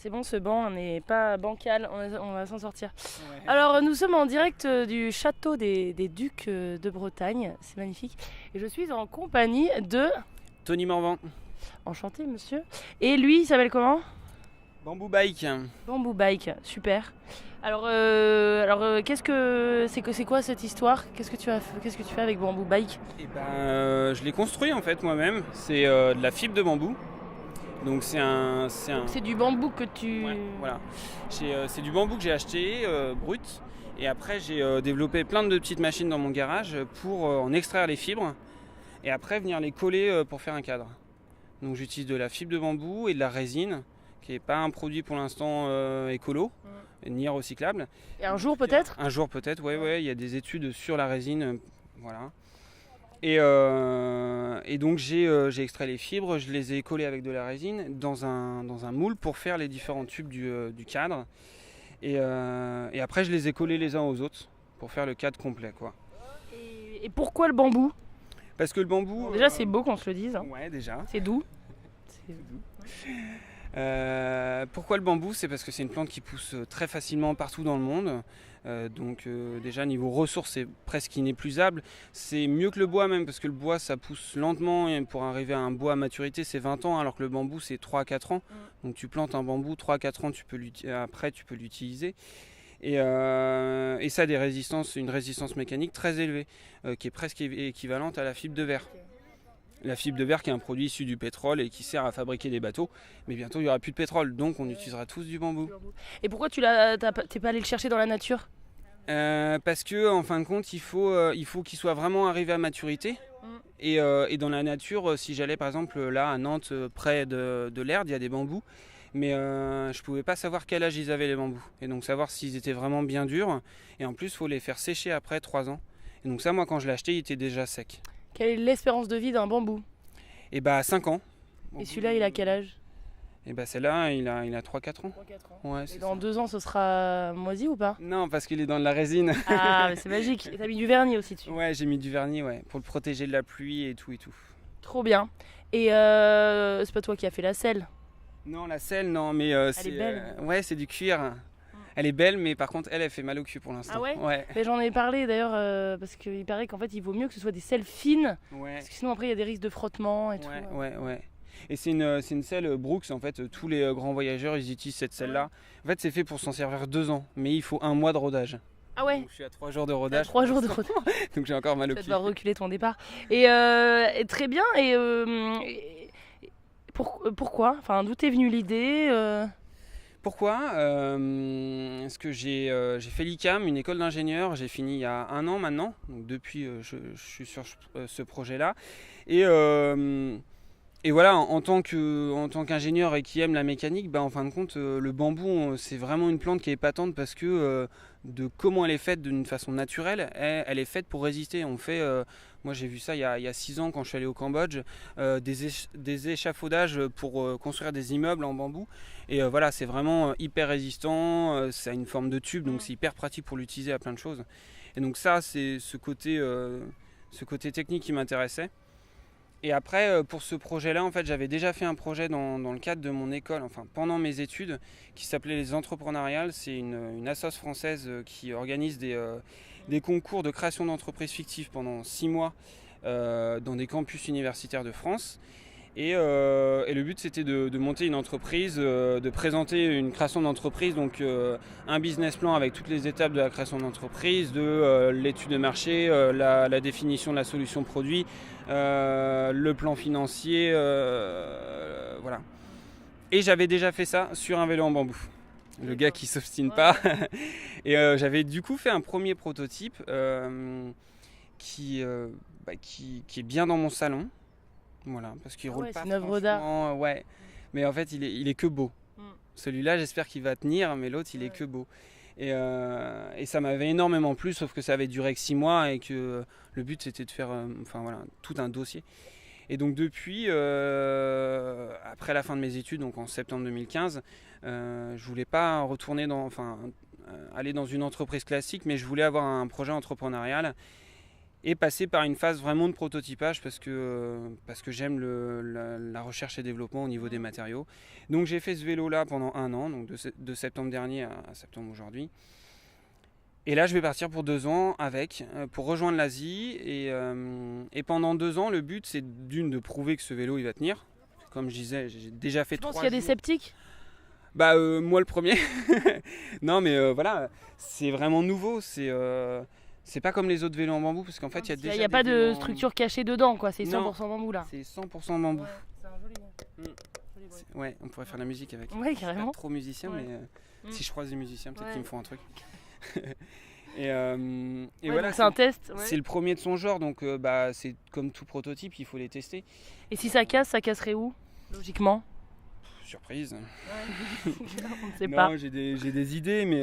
C'est bon, ce banc n'est pas bancal, on va s'en sortir. Ouais. Alors, nous sommes en direct du château des Ducs de Bretagne, c'est magnifique. Et je suis en compagnie de... Tony Morvan. Enchanté, monsieur. Et lui, il s'appelle comment? Bamboo Bike. Bamboo Bike, super. Alors, c'est quoi cette histoire? Qu'est-ce que tu fais avec Bamboo Bike? Je l'ai construit en fait moi-même. C'est de la fibre de bambou. Donc C'est du bambou que tu... Ouais, voilà. C'est du bambou que j'ai acheté brut. Et après j'ai développé plein de petites machines dans mon garage pour en extraire les fibres. Et après venir les coller pour faire un cadre. Donc j'utilise de la fibre de bambou et de la résine, qui n'est pas un produit pour l'instant écolo, ni recyclable. Et un jour peut-être? Un jour peut-être, ouais, il y a des études sur la résine, voilà. Et donc j'ai extrait les fibres, je les ai collées avec de la résine dans un moule pour faire les différents tubes du cadre. Et après je les ai collés les uns aux autres pour faire le cadre complet, quoi. Et pourquoi le bambou? Parce que le bambou... Bon, déjà c'est beau qu'on se le dise. Hein. Ouais, déjà. C'est doux. Pourquoi le bambou? C'est parce que c'est une plante qui pousse très facilement partout dans le monde. Déjà niveau ressources c'est presque inépuisable. C'est mieux que le bois même parce que le bois ça pousse lentement et pour arriver à un bois à maturité c'est 20 ans alors que le bambou c'est 3 à 4 ans. Donc tu plantes un bambou 3 à 4 ans après tu peux l'utiliser. Et ça a une résistance mécanique très élevée qui est presque équivalente à la fibre de verre. La fibre de verre qui est un produit issu du pétrole et qui sert à fabriquer des bateaux. Mais bientôt il n'y aura plus de pétrole, donc on utilisera tous du bambou. Et pourquoi t'es pas allé le chercher dans la nature? Parce que en fin de compte il faut qu'il soit vraiment arrivé à maturité. Et dans la nature, si j'allais par exemple là à Nantes près de l'Erdre, il y a des bambous. Mais je pouvais pas savoir quel âge ils avaient les bambous. Et donc savoir s'ils étaient vraiment bien durs. Et en plus il faut les faire sécher après 3 ans. Et donc ça moi quand je l'ai acheté il était déjà sec. Quelle est l'espérance de vie d'un bambou? Et 5 ans. Et celui-là, il a quel âge? Et celle-là, il a 3-4 ans. 3-4 ans. Ouais, Et dans 2 ans, ce sera moisi ou pas? Non, parce qu'il est dans de la résine. Ah, mais c'est magique. Et t'as mis du vernis aussi dessus. Ouais, j'ai mis du vernis, ouais, pour le protéger de la pluie et tout. Trop bien. Et c'est pas toi qui as fait la selle? Non, la selle, non, mais c'est... Elle est belle. ouais, c'est du cuir. Elle est belle, mais par contre, elle fait mal au cul pour l'instant. Ah ouais? Ouais. Mais j'en ai parlé d'ailleurs, parce qu'il paraît qu'en fait, il vaut mieux que ce soit des selles fines. Ouais. Parce que sinon, après, il y a des risques de frottement et tout. Ouais. Et c'est une selle Brooks, en fait, tous les grands voyageurs, ils utilisent cette selle-là. En fait, c'est fait pour s'en servir 2 ans, mais il faut 1 mois de rodage. Ah ouais? Donc, je suis à 3 jours de rodage. 3 jours de rodage. Donc j'ai encore mal au Tu vas pied. devoir reculer ton départ. Et très bien. Pourquoi? Enfin, d'où t'es venue l'idée? Pourquoi? Parce que j'ai fait l'ICAM, une école d'ingénieur, j'ai fini il y a 1 an maintenant, donc depuis je suis sur ce projet-là. Et voilà, en tant qu'ingénieur et qui aime la mécanique, en fin de compte, le bambou, c'est vraiment une plante qui est épatante parce que de comment elle est faite d'une façon naturelle, elle est faite pour résister. Moi j'ai vu ça il y a 6 ans quand je suis allé au Cambodge, des échafaudages pour construire des immeubles en bambou. Et voilà, c'est vraiment hyper résistant, ça a une forme de tube, donc c'est hyper pratique pour l'utiliser à plein de choses. Et donc ça, c'est ce côté technique qui m'intéressait. Et après, pour ce projet-là, en fait, j'avais déjà fait un projet dans le cadre de mon école, enfin pendant mes études, qui s'appelait les Entrepreneuriales. C'est une assoce française qui organise des concours de création d'entreprises fictives pendant 6 mois dans des campus universitaires de France. Et le but c'était de monter une entreprise, de présenter une création d'entreprise, donc un business plan avec toutes les étapes de la création d'entreprise, de l'étude de marché, la définition de la solution produit, le plan financier, voilà. Et j'avais déjà fait ça sur un vélo en bambou. Le gars qui s'obstine pas. Et j'avais du coup fait un premier prototype qui est bien dans mon salon. Voilà, parce qu'il roule pas. C'est une œuvre d'art. Ouais. Mais en fait, il est que beau. Celui-là, j'espère qu'il va tenir, mais l'autre, il est que beau. Et ça m'avait énormément plu, sauf que ça avait duré que 6 mois et que le but c'était de faire tout un dossier. Et donc depuis, après la fin de mes études, donc en septembre 2015, je voulais pas retourner aller dans une entreprise classique, mais je voulais avoir un projet entrepreneurial. et passer par une phase vraiment de prototypage parce que j'aime la recherche et développement au niveau des matériaux. Donc j'ai fait ce vélo là pendant 1 an, donc de septembre dernier à septembre aujourd'hui. Et là je vais partir pour 2 ans pour rejoindre l'Asie et pendant 2 ans le but c'est de prouver que ce vélo il va tenir. Comme je disais, j'ai déjà fait 3 jours. Tu penses qu'il y a des sceptiques ? Moi le premier. Non mais voilà, c'est vraiment nouveau, c'est pas comme les autres vélos en bambou parce qu'en fait il y a déjà il n'y a pas de structure cachée dedans quoi, c'est 100% bambou là. C'est 100% bambou. Ouais, c'est un joli nom. Ouais, on pourrait faire de la musique avec. Ouais, carrément. Pas trop musicien, mais si je croise des musiciens, peut-être qu'ils me font un truc. Et voilà, c'est un test. Ouais. C'est le premier de son genre, donc c'est comme tout prototype, il faut les tester. Et si ça casse, ça casserait où, logiquement ? Surprise. Ouais. On ne sait pas. J'ai des idées, mais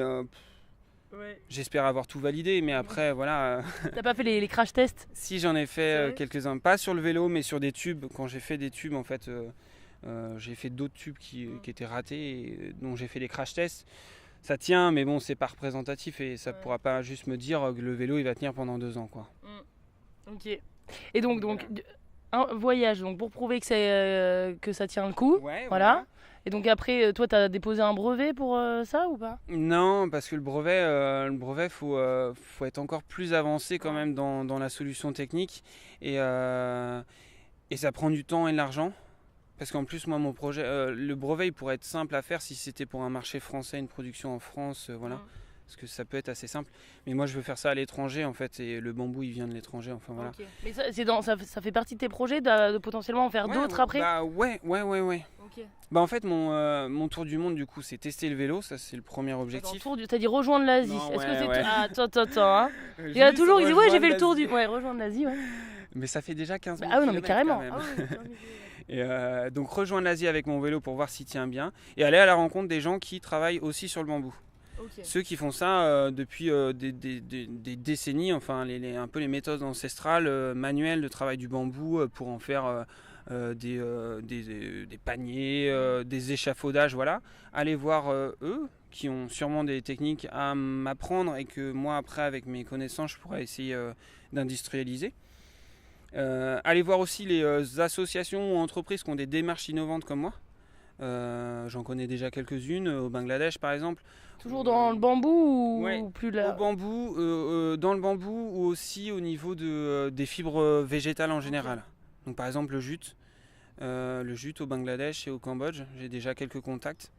j'espère avoir tout validé. Mais après, voilà. T'as pas fait les crash tests ? Si, j'en ai fait quelques-uns. Pas sur le vélo, mais sur des tubes. Quand j'ai fait des tubes, en fait, j'ai fait d'autres tubes qui étaient ratés, et dont j'ai fait des crash tests. Ça tient, mais bon, c'est pas représentatif et ça pourra pas juste me dire que le vélo il va tenir pendant 2 ans, quoi. Ok. Et donc un voyage donc pour prouver que ça tient le coup. Ouais, voilà. Et donc après, toi, t'as déposé un brevet pour ça ou pas ? Non, parce que le brevet, faut être encore plus avancé quand même dans la solution technique et ça prend du temps et de l'argent. Parce qu'en plus, moi, mon projet, le brevet, il pourrait être simple à faire si c'était pour un marché français, une production en France, voilà. Parce que ça peut être assez simple. Mais moi, je veux faire ça à l'étranger, en fait, et le bambou, il vient de l'étranger, enfin voilà. Okay. Mais ça fait partie de tes projets de potentiellement en faire d'autres après ? Ouais. Okay. En fait, mon tour du monde, du coup, c'est tester le vélo, ça, c'est le premier objectif. T'as dit rejoindre l'Asie. Non, Est-ce que c'est attends, hein. Il y a toujours, il dit ouais, j'ai fait le tour du... Ouais, rejoindre l'Asie, ouais. Mais ça fait déjà 15 000 Ah oui, non, mais carrément. Et donc rejoindre l'Asie avec mon vélo pour voir s'il tient bien et aller à la rencontre des gens qui travaillent aussi sur le bambou. Okay. Ceux qui font ça depuis des décennies, enfin un peu les méthodes ancestrales manuelles de travail du bambou pour en faire des paniers, des échafaudages, voilà. Allez voir eux qui ont sûrement des techniques à m'apprendre et que moi après avec mes connaissances je pourrais essayer d'industrialiser. Allez voir aussi les associations ou entreprises qui ont des démarches innovantes comme moi. J'en connais déjà quelques-unes au Bangladesh par exemple. Toujours dans le bambou ou plus là ? Au bambou, dans le bambou ou aussi au niveau des fibres végétales en général. Donc par exemple le jute au Bangladesh et au Cambodge, j'ai déjà quelques contacts.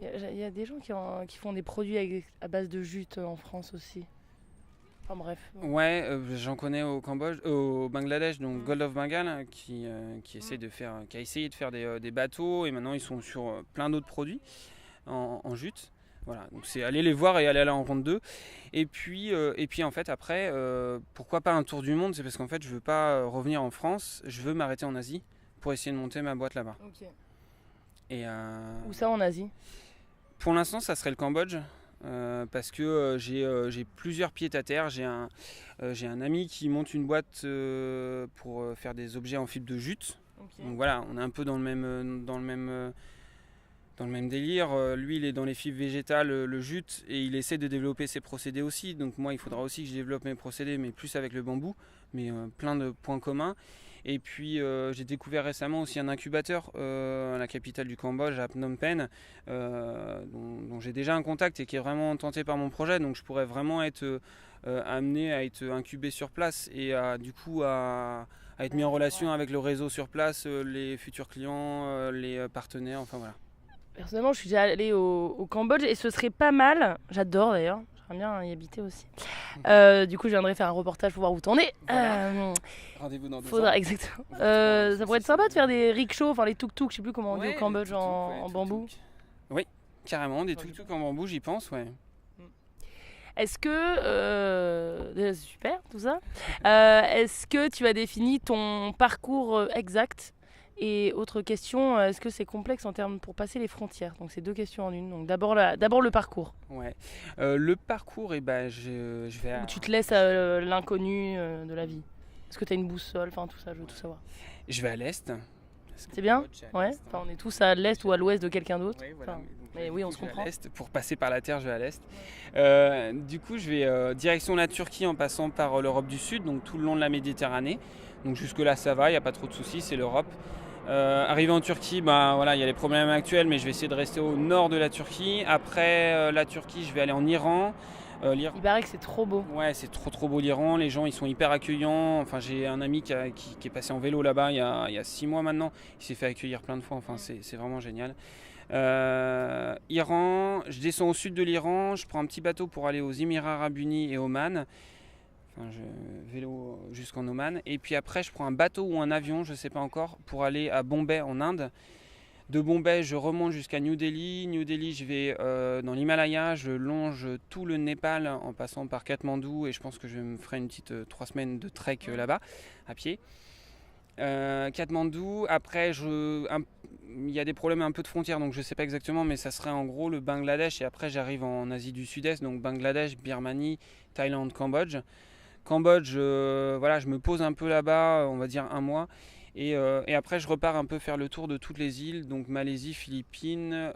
Il y a des gens qui font des produits à base de jute en France aussi. Enfin bref. Ouais, j'en connais au Bangladesh, donc Gold of Bengal, qui a essayé de faire des bateaux et maintenant ils sont sur plein d'autres produits en jute. Voilà, donc c'est aller les voir et aller à la rencontre d'eux. Et puis en fait après, pourquoi pas un tour du monde ? C'est parce qu'en fait je veux pas revenir en France, je veux m'arrêter en Asie pour essayer de monter ma boîte là-bas. Ok. Et où ça en Asie ? Pour l'instant ça serait le Cambodge. Parce que j'ai plusieurs pieds à terre. J'ai un ami qui monte une boîte pour faire des objets en fibre de jute. Okay. Donc voilà, on est un peu dans le même délire. Lui, il est dans les fibres végétales, le jute, et il essaie de développer ses procédés aussi. Donc moi, il faudra aussi que je développe mes procédés, mais plus avec le bambou, mais plein de points communs. Et puis j'ai découvert récemment aussi un incubateur à la capitale du Cambodge, à Phnom Penh, dont j'ai déjà un contact et qui est vraiment tenté par mon projet. Donc je pourrais vraiment être amené à être incubé sur place et à être mis en relation avec le réseau sur place, les futurs clients, les partenaires, enfin voilà. Personnellement, je suis déjà allée au Cambodge et ce serait pas mal, j'adore d'ailleurs. Bien y habiter aussi. Du coup, je viendrai faire un reportage pour voir où t'en es. Voilà. Rendez-vous dans 2 ans. Exactement. Ça pourrait être sympa de faire des rickshaws, enfin les tuk-tuk, je sais plus comment on dit au Cambodge en bambou. Oui, carrément, des tuk-tuk en bambou, j'y pense, ouais. Est-ce que... super, tout ça. Est-ce que tu as défini ton parcours exact ? Et autre question, est-ce que c'est complexe en termes pour passer les frontières ? Donc c'est 2 questions en une. Donc d'abord le parcours. Ouais. Le parcours, je vais. Ou tu te laisses à l'inconnu de la vie. Est-ce que tu as une boussole ? Enfin tout ça, je veux tout savoir. Je vais à l'est. C'est bien ? Ouais. Enfin, on est tous à l'est ou à l'ouest de quelqu'un d'autre. Ouais, voilà. Enfin... Mais oui, on se Je vais comprend. à l'est. Pour passer par la terre, je vais à l'est. Du coup, je vais direction la Turquie en passant par l'Europe du Sud, donc tout le long de la Méditerranée. Donc jusque-là, ça va, il n'y a pas trop de soucis, c'est l'Europe. Arrivé en Turquie, bah, voilà, il y a les problèmes actuels, mais je vais essayer de rester au nord de la Turquie. Après la Turquie, je vais aller en Iran. Il paraît que c'est trop beau. Ouais, c'est trop beau l'Iran. Les gens, ils sont hyper accueillants. Enfin, j'ai un ami qui est passé en vélo là-bas il y a 6 mois maintenant. Il s'est fait accueillir plein de fois. Enfin, c'est vraiment génial. Iran, je descends au sud de l'Iran. Je prends un petit bateau pour aller aux Émirats Arabes Unis et Oman. Enfin, vélo jusqu'en Oman. Et puis après, je prends un bateau ou un avion, je sais pas encore, pour aller à Bombay en Inde. De Bombay, je remonte jusqu'à New Delhi. New Delhi, je vais dans l'Himalaya. Je longe tout le Népal en passant par Katmandou. Et je pense que je me ferai une petite 3 semaines de trek là-bas, à pied. Katmandou, après, il y a des problèmes un peu de frontières, donc je ne sais pas exactement, mais ça serait en gros le Bangladesh. Et après, j'arrive en Asie du Sud-Est, donc Bangladesh, Birmanie, Thaïlande, Cambodge. Cambodge, voilà, je me pose un peu là-bas, on va dire un mois. Et après, je repars un peu faire le tour de toutes les îles, donc Malaisie, Philippines,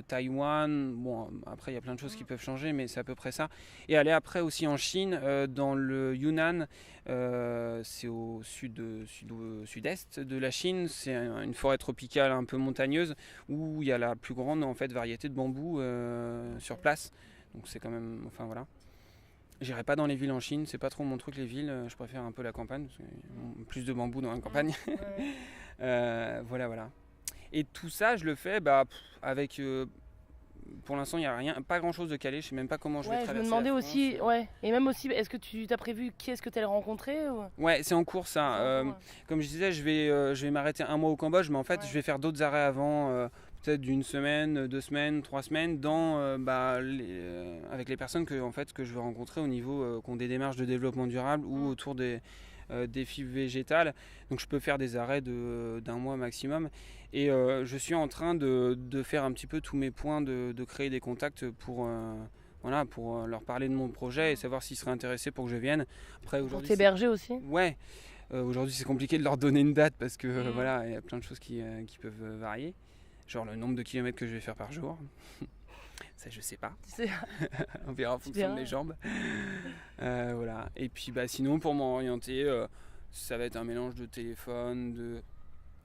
Taïwan. Bon, après, il y a plein de choses qui peuvent changer, mais c'est à peu près ça. Et aller après aussi en Chine, dans le Yunnan, c'est au sud-est de la Chine. C'est une forêt tropicale un peu montagneuse où il y a la plus grande en fait, variété de bambous sur place. Donc c'est quand même, enfin voilà. J'irai pas dans les villes en Chine, c'est pas trop mon truc les villes, je préfère un peu la campagne, parce qu'il y a plus de bambou dans la campagne. Voilà. Et tout ça, je le fais avec... pour l'instant, il n'y a rien, pas grand chose de calé, je sais même pas comment je vais traverser. Je me demandais aussi, et même aussi, est-ce que tu t'as prévu qui est-ce que tu allais rencontrer ou... Ouais, c'est en cours ça. Comme je disais, je vais m'arrêter un mois au Cambodge, mais en fait, je vais faire d'autres arrêts avant, peut-être d'une semaine, 2 semaines, 3 semaines, avec les personnes que je vais rencontrer au niveau qui ont des démarches de développement durable ou autour des défis végétales. Donc je peux faire des arrêts d'un mois maximum. Et je suis en train de faire un petit peu tous mes points, de créer des contacts pour leur parler de mon projet et savoir s'ils seraient intéressés pour que je vienne. Après, pour t'héberger aussi. Ouais. Aujourd'hui, c'est compliqué de leur donner une date parce que il y a plein de choses qui peuvent varier. Genre le nombre de kilomètres que je vais faire par jour. Ça, je sais pas. On verra en fonction de mes jambes. Voilà. Et puis, sinon, pour m'orienter, ça va être un mélange de téléphone,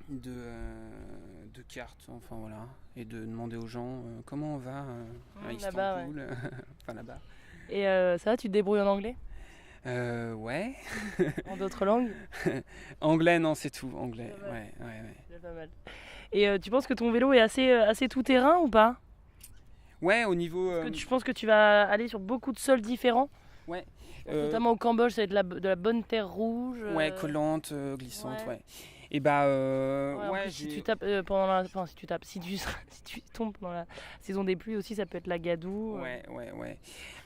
de cartes, enfin voilà, et de demander aux gens comment on va à Istanbul, enfin là-bas. Et ça va, tu te débrouilles en anglais? Ouais. En d'autres langues? Anglais, non, c'est tout. Anglais, ouais. C'est pas mal. Et tu penses que ton vélo est assez tout-terrain ou pas? Ouais, au niveau... Parce que tu penses que tu vas aller sur beaucoup de sols différents? Ouais. Notamment au Cambodge, ça va être de la bonne terre rouge. Ouais, collante, glissante, ouais. Et si tu tapes si tu tombes pendant la saison des pluies aussi, ça peut être la gadoue. Ouais.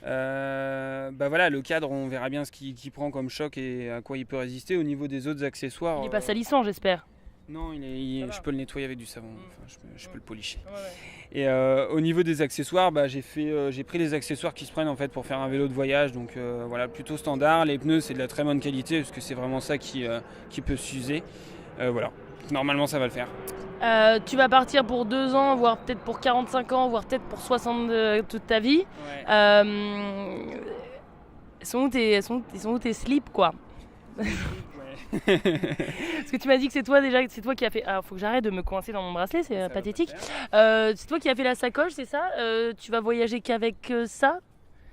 Voilà, le cadre, on verra bien ce qu'il prend comme choc et à quoi il peut résister. Au niveau des autres accessoires... Il est pas salissant, j'espère. Non, je peux le nettoyer avec du savon, je peux le policher. Et au niveau des accessoires, j'ai pris les accessoires qui se prennent en fait pour faire un vélo de voyage, donc voilà, plutôt standard. Les pneus, c'est de la très bonne qualité parce que c'est vraiment ça qui peut s'user. Voilà, normalement ça va le faire. Tu vas partir pour 2 ans, voire peut-être pour 45 ans, voire peut-être pour 60 toute ta vie. Ouais. Sont où tes slips, quoi? Parce que tu m'as dit que c'est toi qui as fait. Alors, faut que j'arrête de me coincer dans mon bracelet, c'est pathétique. C'est toi qui as fait la sacoche, c'est ça? Tu vas voyager qu'avec ça?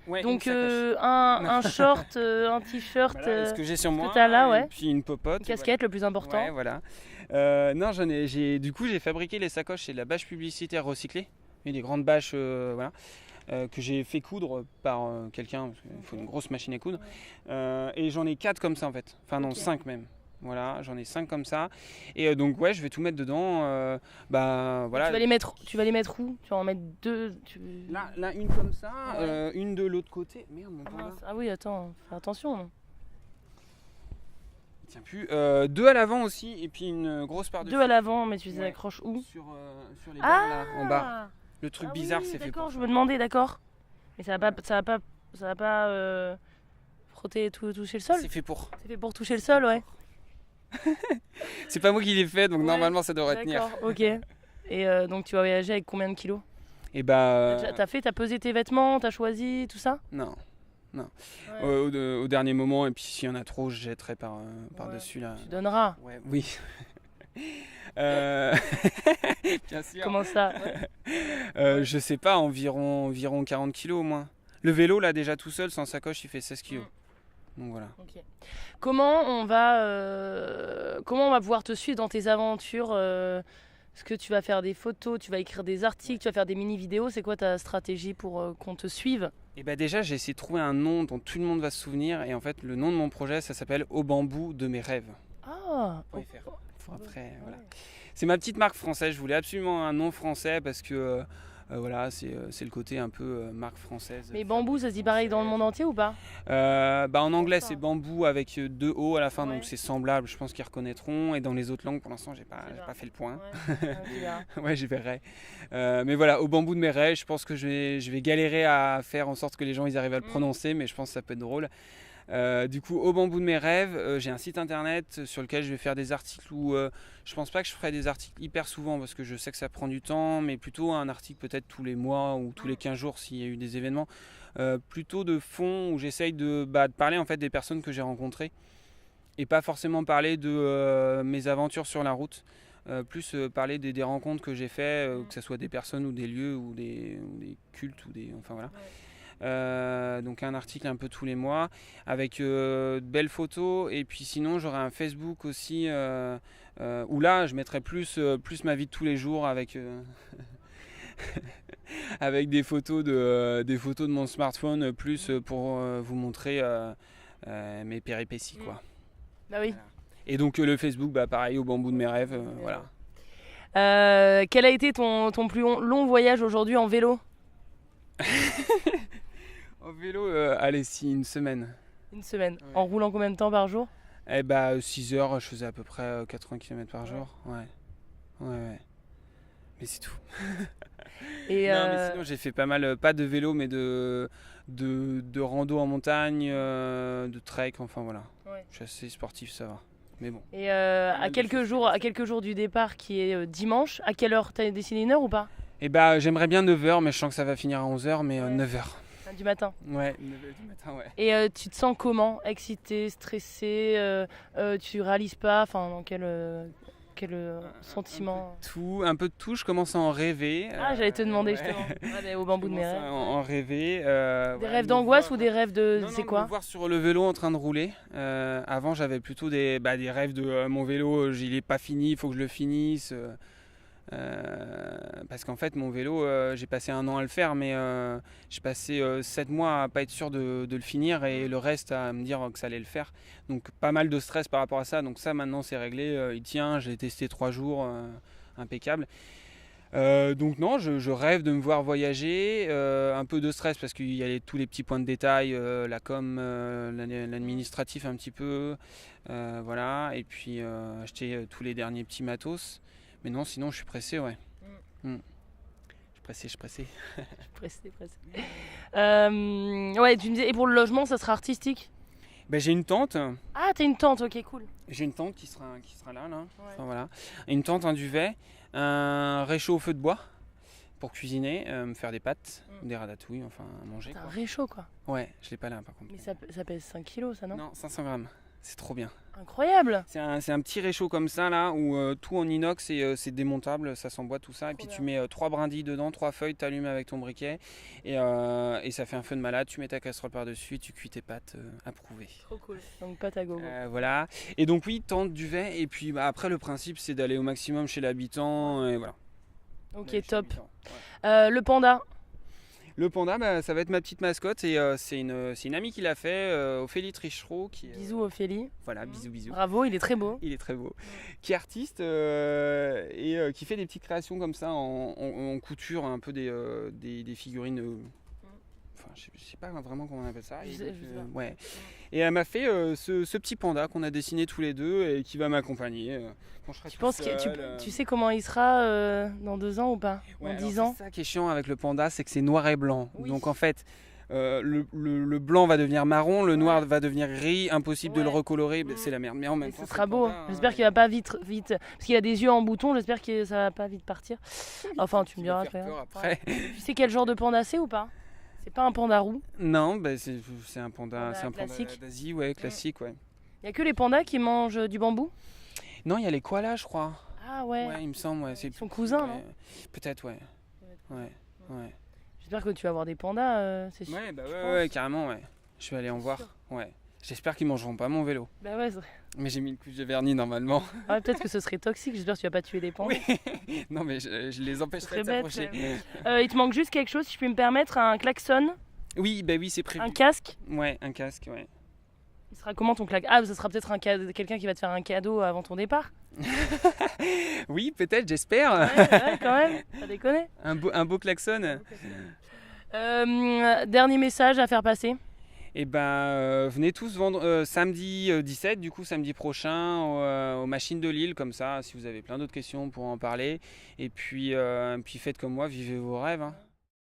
Ouais, donc un short, un t-shirt, ce que j'ai sur moi, là, et puis une popote, une casquette, le plus important. Ouais, voilà. Non, du coup j'ai fabriqué les sacoches, c'est de la bâche publicitaire recyclée, et des grandes bâches, que j'ai fait coudre par quelqu'un, parce qu'il faut une grosse machine à coudre, et j'en ai 4 comme ça en fait, enfin non, 5 même. Voilà, j'en ai 5 comme ça. Et donc ouais, je vais tout mettre dedans. Voilà. Tu vas les mettre où? Tu vas en mettre 2 Là, une comme ça, une de l'autre côté. Merde, mon panda. Ah oui, attends, fais attention. Il tient plus. 2 à l'avant aussi, et puis une grosse part dessus. 2 à l'avant, mais tu les accroches où? Sur les barres là, en bas. Le truc bizarre, c'est fait pour. D'accord, je me demandais, d'accord. Mais ça va pas frotter, toucher le sol? C'est fait pour. C'est fait pour toucher le sol, ouais. C'est pas moi qui l'ai fait, donc normalement ça devrait tenir. D'accord, ok. Et donc tu vas voyager avec combien de kilos? Et bah T'as pesé tes vêtements, t'as choisi tout ça? non. Ouais. Au dernier moment, et puis s'il y en a trop, je jetterai par-dessus là. Tu donneras. Ouais, oui. Euh, Bien sûr. Comment ça? Je sais pas, environ 40 kilos au moins. Le vélo, là, déjà tout seul, sans sacoche, il fait 16 kilos. Donc voilà. Ok. Comment on va pouvoir te suivre dans tes aventures? Est-ce que tu vas faire des photos, tu vas écrire des articles, tu vas faire des mini-vidéos? C'est quoi ta stratégie pour qu'on te suive? Et bah déjà, j'ai essayé de trouver un nom dont tout le monde va se souvenir. Et en fait, le nom de mon projet, ça s'appelle Au bambou de mes rêves. Ah, Après, voilà. C'est ma petite marque française. Je voulais absolument un nom français parce que voilà, c'est le côté un peu marque française. mais bambou, ça se dit pareil dans le monde entier ou pas? En anglais, c'est bambou avec deux O à la fin, Ouais. donc c'est semblable. Je pense qu'ils reconnaîtront. Et dans les autres langues, pour l'instant, j'ai pas fait le point. Ouais. Ouais, j'y verrai. Mais voilà, au bambou de mes rêves, je pense que je vais galérer à faire en sorte que les gens ils arrivent à le prononcer, mais je pense que ça peut être drôle. Du coup, au bambou de mes rêves, j'ai un site internet sur lequel je vais faire des articles où je pense pas que je ferai des articles hyper souvent parce que je sais que ça prend du temps, mais plutôt un article peut-être tous les mois ou tous les 15 jours s'il y a eu des événements. Plutôt de fond où j'essaye de parler en fait des personnes que j'ai rencontrées et pas forcément parler de mes aventures sur la route. Plus parler des rencontres que j'ai fait, que ce soit des personnes ou des lieux ou des cultes ou des. Enfin voilà. Donc un article un peu tous les mois avec de belles photos et puis sinon j'aurai un Facebook aussi où là je mettrai plus ma vie de tous les jours avec avec des photos de mon smartphone plus pour vous montrer mes péripéties quoi. Bah oui. Et donc le Facebook pareil au bambou de mes rêves voilà. Quel a été ton plus long voyage aujourd'hui en vélo? Au vélo, allez, si, une semaine. Une semaine. Ouais. En roulant combien de temps par jour? 6 heures, je faisais à peu près 80 km par jour. Ouais. Mais c'est tout. Et Non, mais sinon, j'ai fait pas mal, pas de vélo, mais de rando en montagne, de trek, enfin voilà. Ouais. Je suis assez sportif, ça va. Mais bon. Et à quelques jours du départ qui est dimanche, à quelle heure? T'as décidé une heure ou pas? J'aimerais bien 9h, mais je sens que ça va finir à 11h, mais Ouais. 9h. Du matin. Ouais, 9h du matin, ouais. Et tu te sens comment? Excité, stressé, tu réalises pas? Enfin, dans quel sentiment? Un peu de tout, je commence à en rêver. Ah, j'allais te demander ouais. justement. Ouais, au bambou de mes Je commence rêves. à en rêver. Des rêves d'angoisse ou des rêves de. Non, C'est me quoi? voir sur le vélo en train de rouler. Avant, j'avais plutôt des rêves de mon vélo, il est pas fini, il faut que je le finisse. Parce qu'en fait, mon vélo, j'ai passé 1 an à le faire, mais j'ai passé 7 mois à pas être sûr de le finir et le reste à me dire que ça allait le faire. Donc, pas mal de stress par rapport à ça. Donc, ça, maintenant, c'est réglé. Il tient, j'ai testé 3 jours, impeccable. Donc non, je rêve de me voir voyager, un peu de stress parce qu'il y a tous les petits points de détail, la com, l'administratif un petit peu, voilà, et puis acheter tous les derniers petits matos. Mais non, sinon je suis pressé, ouais. Je suis pressé. Pressé. Ouais, tu me disais, et pour le logement, ça sera artistique? J'ai une tente. Ah, t'as une tente, ok, cool. J'ai une tente qui sera là. Ouais. Enfin, voilà. Une tente, un duvet, un réchaud au feu de bois pour cuisiner, me faire des pâtes, des ratatouilles, enfin à manger. C'est un réchaud, quoi. Ouais, je l'ai pas là par contre. Mais ça pèse 5 kilos, ça, non? Non, 500 grammes. C'est trop bien. Incroyable! C'est un petit réchaud comme ça là où tout en inox et c'est démontable, ça s'emboîte tout ça. Et puis bien. tu mets 3 brindilles dedans, 3 feuilles, tu allumes avec ton briquet et ça fait un feu de malade. Tu mets ta casserole par-dessus, tu cuis tes pâtes approuvées. Trop cool. Donc pâte à gogo. Voilà. Et donc oui, tente, duvet. Et puis après le principe c'est d'aller au maximum chez l'habitant et voilà. Ok, D'aller chez top. l'habitant, ouais. Le panda. Le panda, ça va être ma petite mascotte et c'est une amie qui l'a fait, Ophélie Trichereau. Bisous Ophélie. Voilà, bisous. Bravo, il est très beau. Il est très beau. Qui est artiste et qui fait des petites créations comme ça en couture, un peu des figurines. Enfin, je sais pas vraiment comment on appelle ça. Ouais. Et elle m'a fait ce petit panda qu'on a dessiné tous les deux et qui va m'accompagner quand je serai Tu tout penses seul. tu sais comment il sera dans 2 ans ou pas? Ouais, Dans 10 alors, ans? c'est ça qui est chiant avec le panda, c'est que c'est noir et blanc. Oui. Donc en fait, le blanc va devenir marron, le noir va devenir gris, impossible de le Ouais. recolorer, c'est la merde. Mais en même Et temps, ce sera beau. panda, J'espère qu'il va pas vite, parce qu'il a des yeux en bouton. J'espère que ça va pas vite partir. Enfin, tu me il va diras faire après. peur après. Tu sais quel genre de panda c'est ou pas? C'est pas un panda roux. Non, c'est un panda, Panda c'est un panda classique. d'Asie, ouais, classique, ouais. Il y a que les pandas qui mangent du bambou? Non, il y a les koalas, je crois. Ah ouais. Ouais, il me semble, ouais. Ils sont cousins, non? Peut-être, ouais. Ouais. J'espère que tu vas voir des pandas, c'est sûr. Ouais, bah je ouais, pense. ouais, carrément, ouais. Je vais aller en voir. sûr. Ouais. J'espère qu'ils mangeront pas mon vélo. Bah ouais, Mais j'ai mis une couche de vernis normalement. ah ouais, peut-être que ce serait toxique. J'espère que tu vas pas tuer des pandas. Oui. Non, mais je les Ce empêcherai serait de bête. s'approcher. Il te manque juste quelque chose, si je puis me permettre, un klaxon, Oui, bah oui, c'est prévu. un casque. Ouais, un casque, ouais. Il sera comment ton klaxon? Ah, ce sera peut-être quelqu'un qui va te faire un cadeau avant ton départ. Oui, peut-être, j'espère. Ouais, quand même, ça déconne. Un beau klaxon. Dernier message à faire passer. Et ben, venez tous samedi 17, du coup samedi prochain, aux machines de Lille, comme ça, si vous avez plein d'autres questions, on pourra en parler. Et puis faites comme moi, vivez vos rêves. Hein.